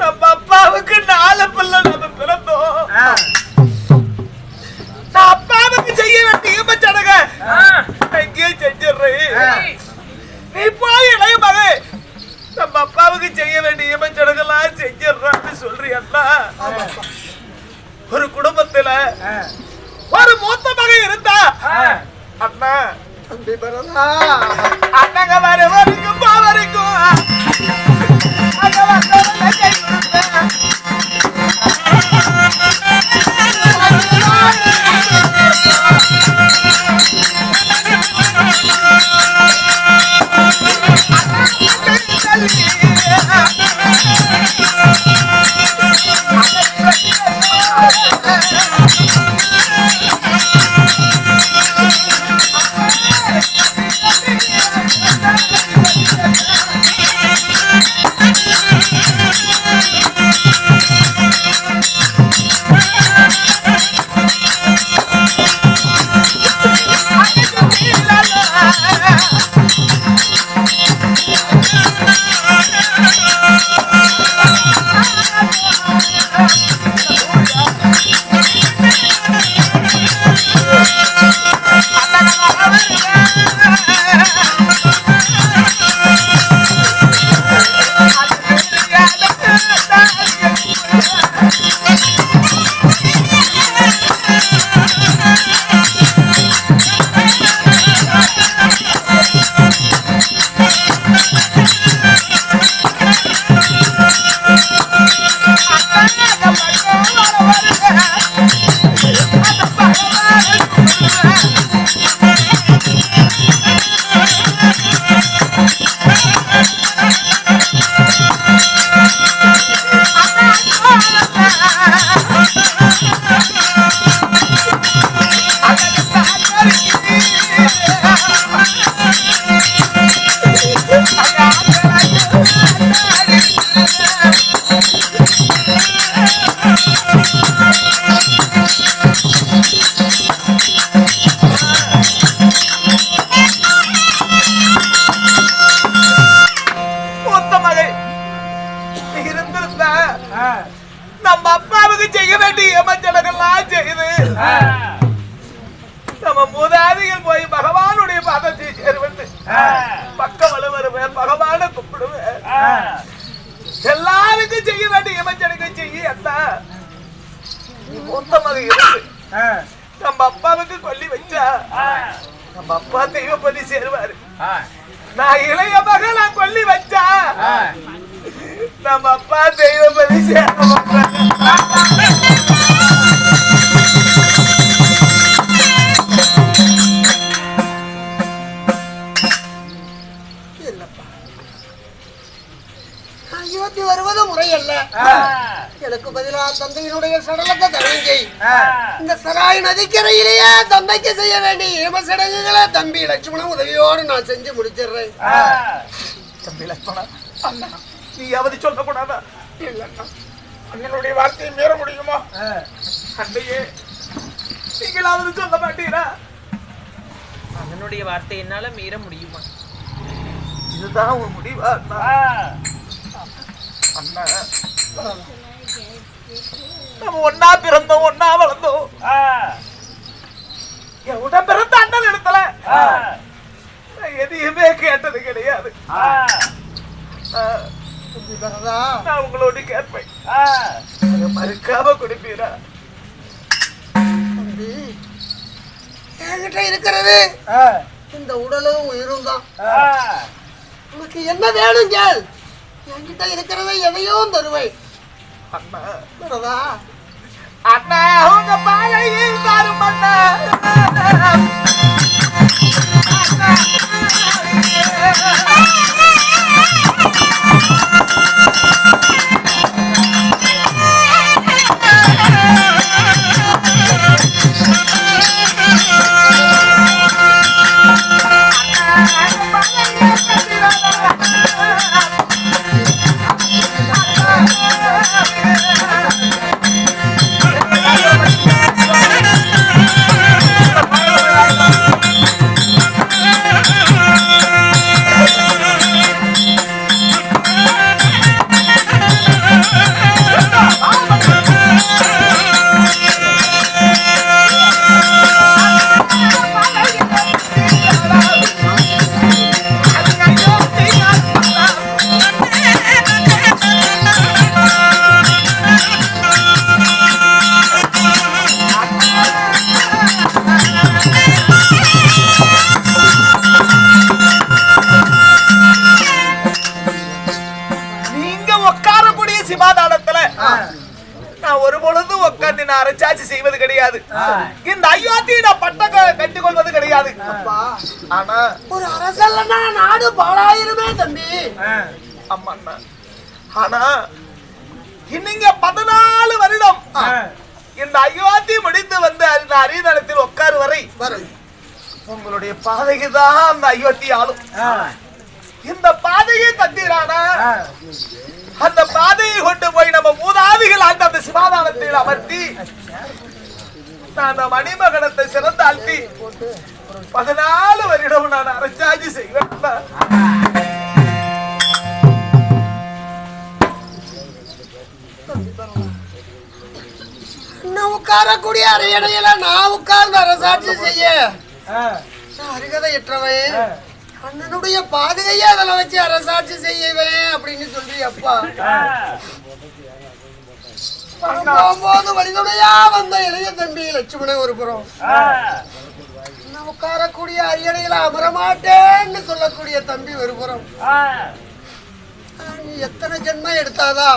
நம்ம அப்பாவுக்கு 4 பிள்ளை நம்ம பிறந்தோம். நான் அப்பாவுக்கு செய்ய வேண்டிய ஈமச்சடங்க எங்கேயே செஞ்சிடுறேன். நீ போய் இளைய மகன் நம்ம அப்பாவுக்கு செய்ய வேண்டிய ஈமச்சடங்கெல்லாம் செஞ்சிடுறான்னு சொல்றியண்ணா. ஒரு குடும்பத்துல ஒரு மூத்த மகன் இருந்தா அண்ணா அண்ணங்க வர வரைக்கும் வரைக்கும் நம்ம அப்பாவுக்கு செய்ய வேண்டிய ஏமாற்றங்கள்லாம் செய்து நம்ம மூதாதிகள் போய் பகவானுடைய பாதத்தை சேருவது பக்கம் வருவேன் பகவானை கூப்பிடுவேன். எல்லாருக்கும் செய்ய வேண்டிய ஏமாற்றங்கள் செய்ய மொத்தமாக இருக்கு. நம்ம அப்பாவுக்கு கொல்லி வச்சா நம்ம அப்பா தெய்வம் பண்ணி சேருவாரு. நான் இளைய மகன் நான் கொல்லி வச்சா நம்ம அப்பா தெய்வம் பண்ணி சேர அயோத்தி வருவது முறையல்ல. எனக்கு பதிலா தந்தையினுடைய சடலத்தை தரங்கை இந்த சராய் நதிக்கரையிலேயே தந்தைக்கு செய்ய வேண்டிய ஏம சடங்குகளை தம்பி லட்சுமணன் உதவியோடு நான் செஞ்சு முடிச்சிடுறேன். தம்பி லட்சுமணன் அண்ணா நீயாவது சொல்ல கூடாதா? இல்லைன்னா அண்ணனுடைய வார்த்தையை மீற முடியுமா? அண்டையே நீங்களாவது சொல்ல மாட்டீரா? அண்ணனுடைய வார்த்தை என்னால மீற முடியுமா? இதுதான் ஒரு முடிவா? அண்ணா நம்ம ஒன்னா பிறந்தோம் ஒன்னா வளர்ந்தோம். என் உடன் பிறந்த அண்ணன் இடத்துல எதையுமே கேட்டது கிடையாது. நான் உங்களோட கேட்பேன் மறுக்காம குடிப்பீரா? என்கிட்ட இருக்கிறது இந்த உடலும் உயிரும் தான். உனக்கு என்ன வேணும் கேள், என்கிட்ட இருக்கிறத எதையும் தருவேன். அண்ணா அண்ணா உங்க பாலையில் தரும் அண்ணா. Ha சிமாதானத்துல நான் ஒரு பொழுது உட்காந்து நான் அரைச்சாச்சு செய்வது கிடையாது. இந்த அயோத்தியை நான் பட்டம் கட்டி கொள்வது கிடையாது. ஆனா ஒரு அரசல்லனா நாடு பாழாயிருமே தம்பி. அம்மா ஆனா இன்னைங்க 14 வருடம் இந்த அயோத்தி முடிந்து வந்து அந்த அரியதளத்தில் உட்காரு வரை உங்களுடைய பாதைக்கு தான் அந்த அயோத்தி ஆளும். இந்த பாதையை தந்தீரான அந்த பாதையை கொண்டு போய் நம்ம மூதாதிகள் ஆண்ட அந்த சிவாதானத்தில் அமர்த்தி நான் மணிமகனத்தை சிறந்தாழ்த்தி 14 வருடம் நான் அரசாட்சி செய்வேன். உட்காரக்கூடிய அறையடையில நான் உட்கார்ந்து அரசாட்சி செய்ய அருகதையற்றவன் அண்ணனுடைய பாதையை அதில் வச்சு அரசாட்சி செய்யவேன் அப்படின்னு சொல்லி அப்பா போகும்போது வழிதுணையா வந்த இளைய தம்பி லட்சுமணன் ஒரு புறம் உட்காரக்கூடிய அரியணையில அமரமாட்டேன்னு சொல்லக்கூடிய தம்பி ஒரு புறம். நீ எத்தனை ஜென்மம் எடுத்தாதா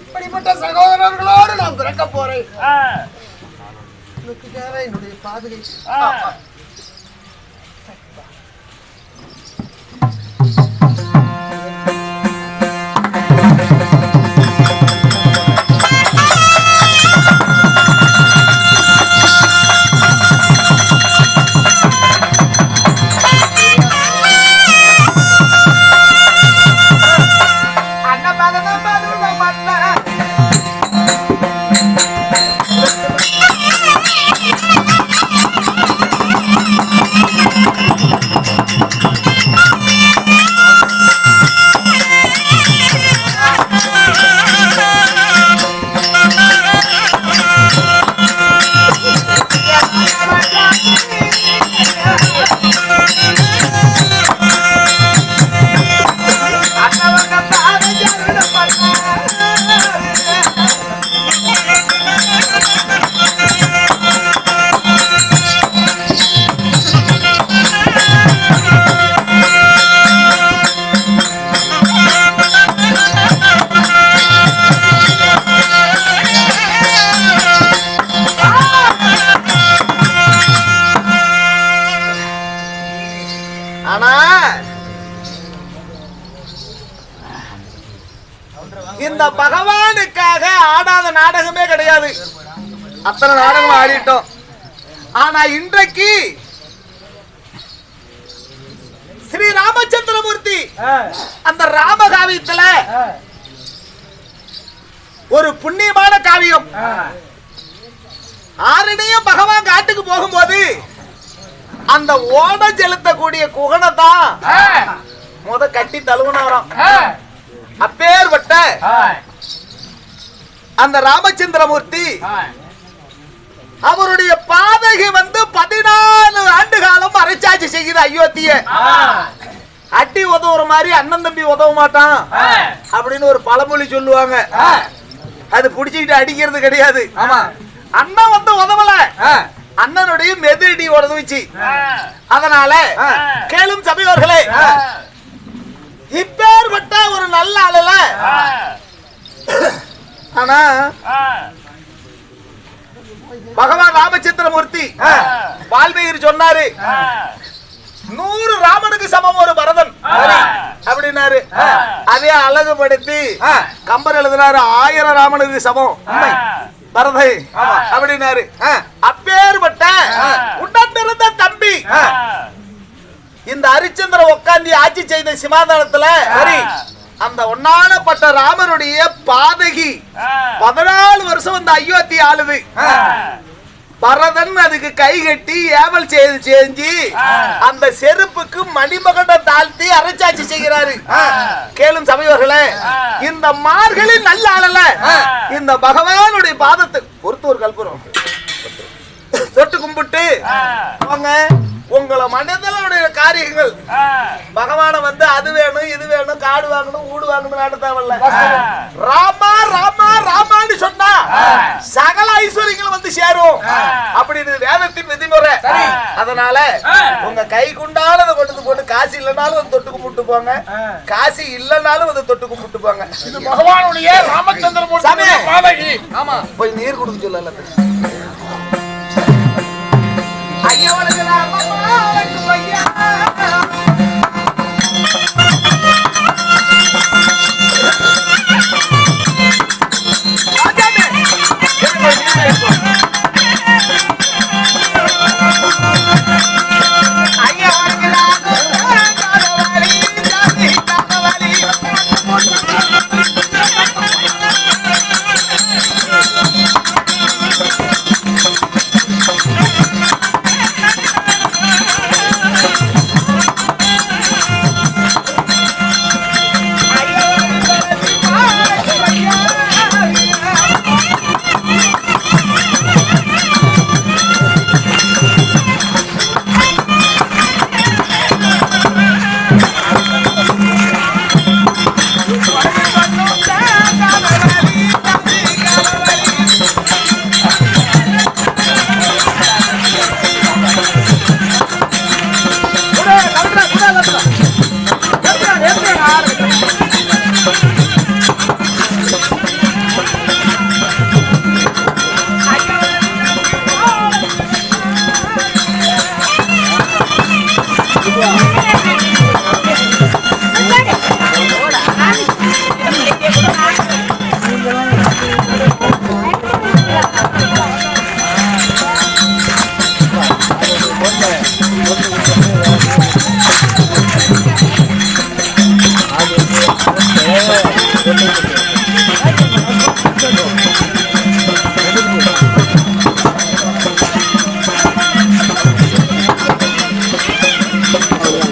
இப்படிப்பட்ட சகோதரர்களோடு நான் பிறக்க போறேன். உனக்கு தேவை என்னுடைய பாதுகை. இந்த பகவானுக்காக ஆடாத நாடகமே கிடையாது. அத்தனை நாடகம் ஆடிட்டோம். ஆனா இன்றைக்கு ஸ்ரீ ராமச்சந்திரமூர்த்தி அந்த ராமகாவியத்துல ஒரு புண்ணியமான காவியம். ஆரணியும் பகவான் காட்டுக்கு போகும்போது அந்த ஓட செலுத்தக்கூடிய குகனை தான் முத கட்டி தழுவுனாராம். அப்பேற்பட்ட அந்த ராமச்சந்திரமூர்த்தி அவருடைய பாதகி வந்து 14 ஆண்டு காலம் அரசாட்சி செய்கிற அயோத்திய அட்டி உதவுற மாதிரி அண்ணன் தம்பி உதவ மாட்டான் அப்படின்னு ஒரு பழமொழி சொல்லுவாங்க. அது புடிச்சுக்கிட்டு அடிக்கிறது கிடையாது. அண்ணன் வந்து உதவல, அண்ணனுடைய மெதிடி உதவிச்சு. அதனால கேளும் சபையோர்களே, இப்பேற்பட்ட ஒரு நல்ல ஆளுல ஆனா பகவான் ராமச்சந்திரமூர்த்தி வால்மீகி சொன்னாரு 100 ராமனுக்கு சமம் ஒரு பரதன் அப்படின்னாரு. அதே அழகுபடுத்தி கம்பர் எழுதினாரு 1000 ராமனுக்கு சமம் பரதை அப்படின்னாரு. அப்பேற்பட்ட உடனிருந்த தம்பி இந்த ஹரிச்சந்திர உட்காந்து ஆட்சி செய்த சிமாதானத்துல அந்த ஒன்னானப்பட்ட ராமருடைய பாதகி 14 வருஷம் அந்த அயோத்தி ஆளுது. பரதன் அதுக்கு கை கட்டி ஏவல் செஞ்சு அந்த செருப்புக்கு மணிமகனை தாழ்த்தி அரசாட்சி செய்கிறாரு. கேளும் சபையோர்களே, இந்த மார்கழி நல்ல ஆளல இந்த பகவானுடைய பாதத்தை பொறுத்து ஒரு கல்புரம் தொட்டு கும்பிட்டு அவங்க உங்களை மனிதனுடைய காரியங்கள் பகவான வந்து அது வேணும் இது வேணும் காடு வாங்கணும் ஊடு வாங்கணும் தேவையில்ல. ராமா ராமா ராமான்னு சொன்னா சகல ஐஸ்வர்யங்களும் வந்து சேரும் அப்படின்னு வேதத்தின் விதிமுறை. அதனால உங்க கை குண்டானதை கொண்டு போட்டு காசு இல்லைனாலும் வந்து தொட்டு கும்பிட்டு போங்க, காசு இல்லைனாலும் வந்து தொட்டு கும்பிட்டு போங்க. இது பகவானுடைய ராமச்சந்திரமூர்த்தி. ஆமா, போய் நீர் கொடுக்க சொல்லல.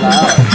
Wow.